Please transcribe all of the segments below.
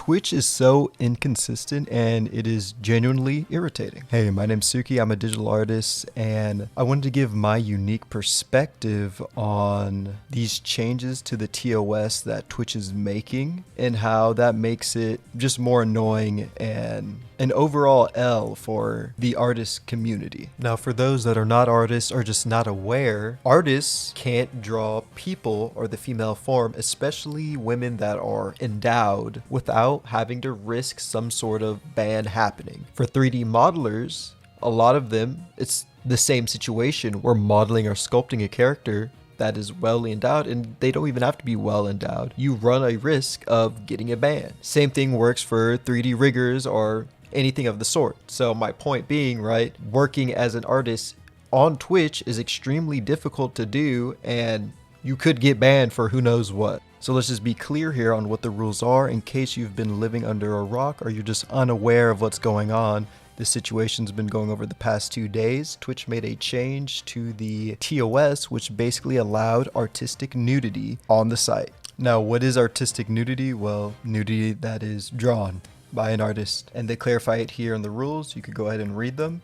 Twitch is so inconsistent and it is genuinely irritating. Hey, my name's Suki. I'm a digital artist and I wanted to give my unique perspective on these changes to the TOS that Twitch is making and how that makes it just more annoying and an overall L for the artist community. Now, for those that are not artists or just not aware, artists can't draw people or the female form, especially women that are endowed, without having to risk some sort of ban happening. For 3D modelers, a lot of them, it's the same situation. We're modeling or sculpting a character that is well endowed, and they don't even have to be well endowed. You run a risk of getting a ban. Same thing works for 3D riggers or anything of the sort. So my point being, right, working as an artist on Twitch is extremely difficult to do, and you could get banned for who knows what. So let's just be clear here on what the rules are in case you've been living under a rock or you're just unaware of what's going on. This situation's been going over the past 2 days. Twitch made a change to the TOS, which basically allowed artistic nudity on the site. Now, what is artistic nudity? Well, nudity that is drawn by an artist, and they clarify it here in the rules. You could go ahead and read them.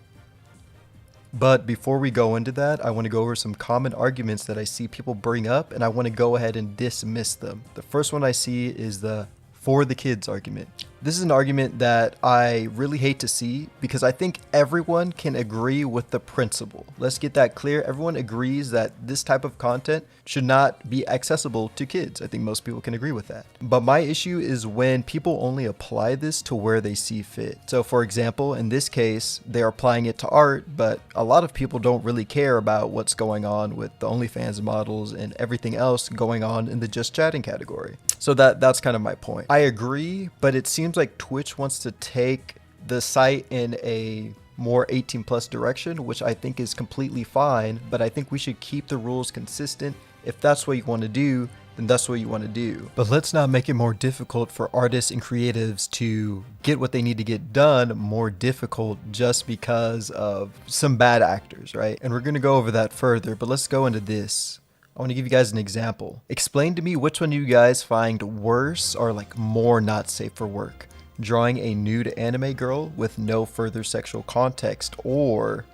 But before we go into that, I want to go over some common arguments that I see people bring up, and I want to go ahead and dismiss them. The first one I see is the for the kids argument. This is an argument that I really hate to see because I think everyone can agree with the principle. Let's get that clear. Everyone agrees that this type of content should not be accessible to kids. I think most people can agree with that. But my issue is when people only apply this to where they see fit. So for example, in this case, they're applying it to art, but a lot of people don't really care about what's going on with the OnlyFans models and everything else going on in the just chatting category. So that's kind of my point. I agree, but it seems like Twitch wants to take the site in a more 18 plus direction, which I think is completely fine, but I think we should keep the rules consistent. If that's what you want to do, then that's what you want to do. But let's not make it more difficult for artists and creatives to get what they need to get done more difficult just because of some bad actors, right? And we're going to go over that further, but let's go into this. I want to give you guys an example. Explain to me which one you guys find worse or like more not safe for work. Drawing a nude anime girl with no further sexual context, or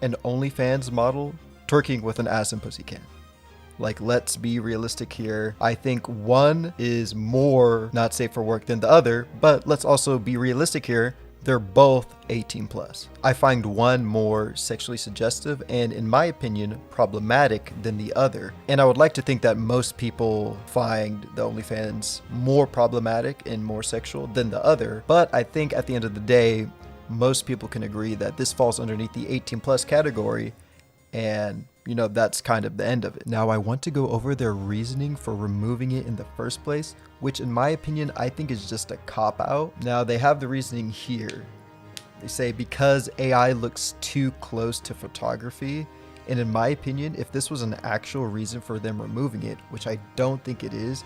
an OnlyFans model twerking with an ass and pussy can. Like, let's be realistic here. I think one is more not safe for work than the other, but let's also be realistic here. They're both 18 plus. I find one more sexually suggestive and, in my opinion, problematic than the other. And I would like to think that most people find the OnlyFans more problematic and more sexual than the other. But I think at the end of the day, most people can agree that this falls underneath the 18 plus category, and you know, that's kind of the end of it. Now, I want to go over their reasoning for removing it in the first place, which in my opinion, I think is just a cop-out. Now, they have the reasoning here. They say because AI looks too close to photography. And in my opinion, if this was an actual reason for them removing it, which I don't think it is,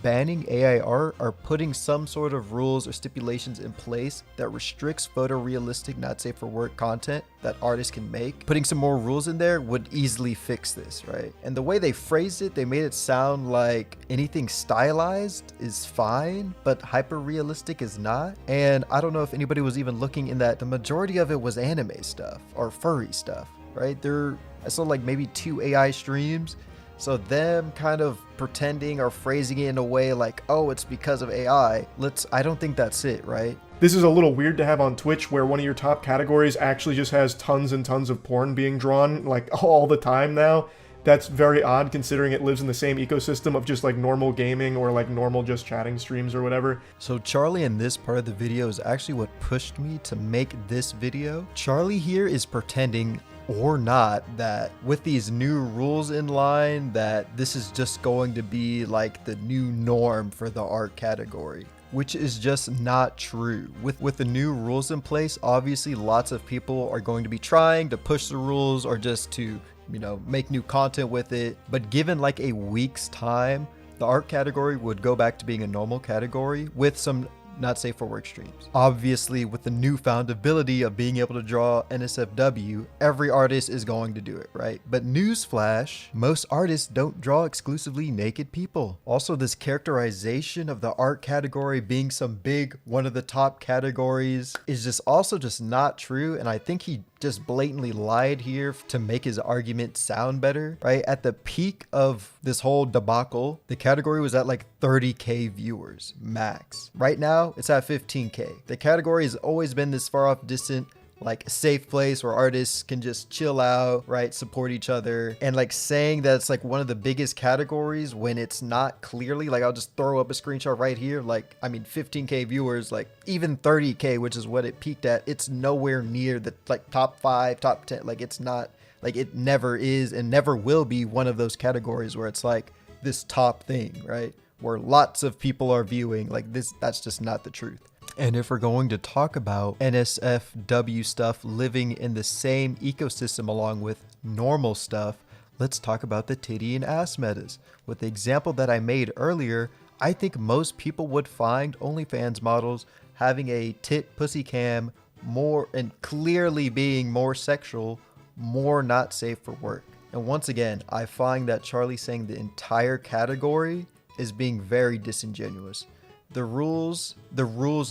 banning AI art or putting some sort of rules or stipulations in place that restricts photorealistic, not safe for work content that artists can make. Putting some more rules in there would easily fix this, right? And the way they phrased it, they made it sound like anything stylized is fine, but hyper realistic is not. And I don't know if anybody was even looking in that. The majority of it was anime stuff or furry stuff, right? I saw like maybe 2 AI streams. So them kind of pretending or phrasing it in a way like, oh, it's because of AI. I don't think that's it, right? This is a little weird to have on Twitch where one of your top categories actually just has tons and tons of porn being drawn like all the time now. That's very odd considering it lives in the same ecosystem of just like normal gaming or like normal just chatting streams or whatever. So Charlie in this part of the video is actually what pushed me to make this video. Charlie here is pretending or not that with these new rules in line that this is just going to be like the new norm for the art category, which is just not true. With the new rules in place, obviously lots of people are going to be trying to push the rules or just to, you know, make new content with it. But given like a week's time, the art category would go back to being a normal category with some not safe for work streams. Obviously, with the newfound ability of being able to draw NSFW, every artist is going to do it, right? But newsflash, most artists don't draw exclusively naked people. Also, this characterization of the art category being some big one of the top categories is just also just not true, and I think he just blatantly lied here to make his argument sound better, right? At the peak of this whole debacle, the category was at like 30K viewers max. Right now, it's at 15K. The category has always been this far off distant, like a safe place where artists can just chill out, right? Support each other. And like saying that it's like one of the biggest categories when it's not clearly, like I'll just throw up a screenshot right here. Like, I mean, 15K viewers, like even 30K, which is what it peaked at, it's nowhere near the like top 5, top 10. Like it's not, like it never is and never will be one of those categories where it's like this top thing, right? Where lots of people are viewing, like this, that's just not the truth. And if we're going to talk about NSFW stuff living in the same ecosystem along with normal stuff, let's talk about the titty and ass metas. With the example that I made earlier, I think most people would find OnlyFans models having a tit pussy cam more and clearly being more sexual, more not safe for work. And once again, I find that Charlie saying the entire category is being very disingenuous. The rules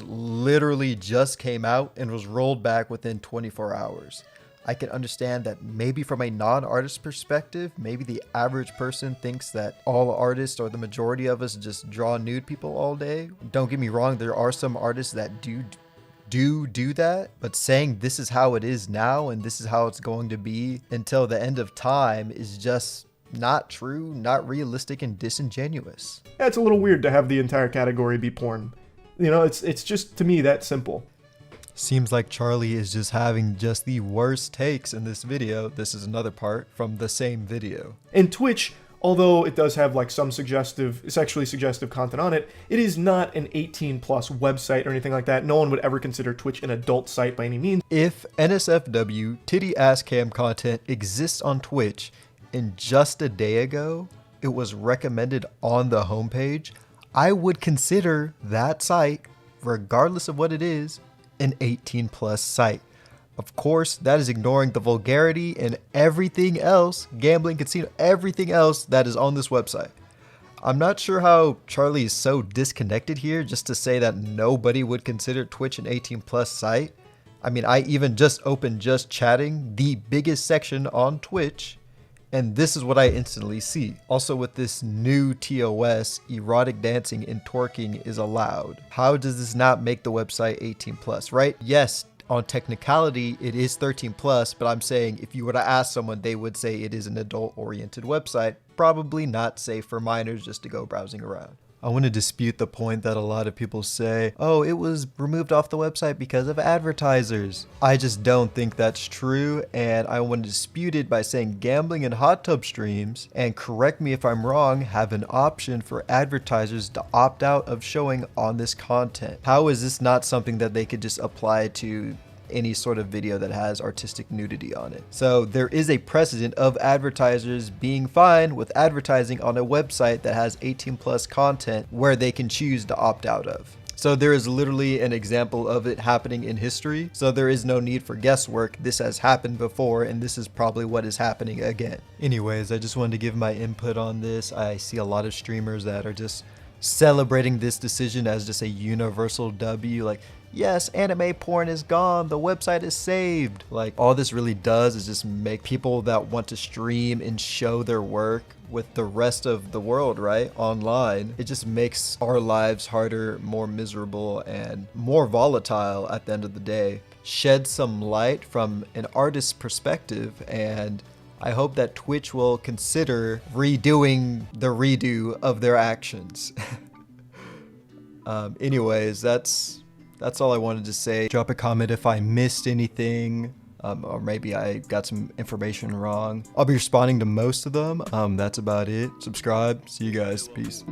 literally just came out and was rolled back within 24 hours. I can understand that maybe from a non-artist perspective, maybe the average person thinks that all artists or the majority of us just draw nude people all day. Don't get me wrong, there are some artists that do that, but saying this is how it is now and this is how it's going to be until the end of time is just not true, not realistic, and disingenuous. Yeah, it's a little weird to have the entire category be porn. You know, it's just, to me, that simple. Seems like Charlie is just having just the worst takes in this video. This is another part from the same video. And Twitch, although it does have like some sexually suggestive content on it, it is not an 18+ website or anything like that. No one would ever consider Twitch an adult site by any means. If NSFW titty ass cam content exists on Twitch, and just a day ago, it was recommended on the homepage, I would consider that site, regardless of what it is, an 18+ site. Of course, that is ignoring the vulgarity and everything else, gambling, casino, everything else that is on this website. I'm not sure how Charlie is so disconnected here just to say that nobody would consider Twitch an 18+ site. I mean, I even just opened Just Chatting, the biggest section on Twitch, and this is what I instantly see. Also with this new TOS, erotic dancing and twerking is allowed. How does this not make the website 18+, right? Yes, on technicality, it is 13+, but I'm saying if you were to ask someone, they would say it is an adult-oriented website, probably not safe for minors just to go browsing around. I want to dispute the point that a lot of people say, oh, it was removed off the website because of advertisers. I just don't think that's true, and I want to dispute it by saying gambling and hot tub streams, and correct me if I'm wrong, have an option for advertisers to opt out of showing on this content. How is this not something that they could just apply to any sort of video that has artistic nudity on it? So there is a precedent of advertisers being fine with advertising on a website that has 18+ content where they can choose to opt out of. So there is literally an example of it happening in history. So there is no need for guesswork. This has happened before, and this is probably what is happening again. Anyways, I just wanted to give my input on this. I see a lot of streamers that are just celebrating this decision as just a universal W, like, yes, anime porn is gone, the website is saved. Like, all this really does is just make people that want to stream and show their work with the rest of the world, right, online, it just makes our lives harder, more miserable, and more volatile at the end of the day. Shed some light from an artist's perspective, and I hope that Twitch will consider redoing the redo of their actions. Anyways, that's all I wanted to say. Drop a comment if I missed anything, or maybe I got some information wrong. I'll be responding to most of them. That's about it. Subscribe. See you guys. Peace.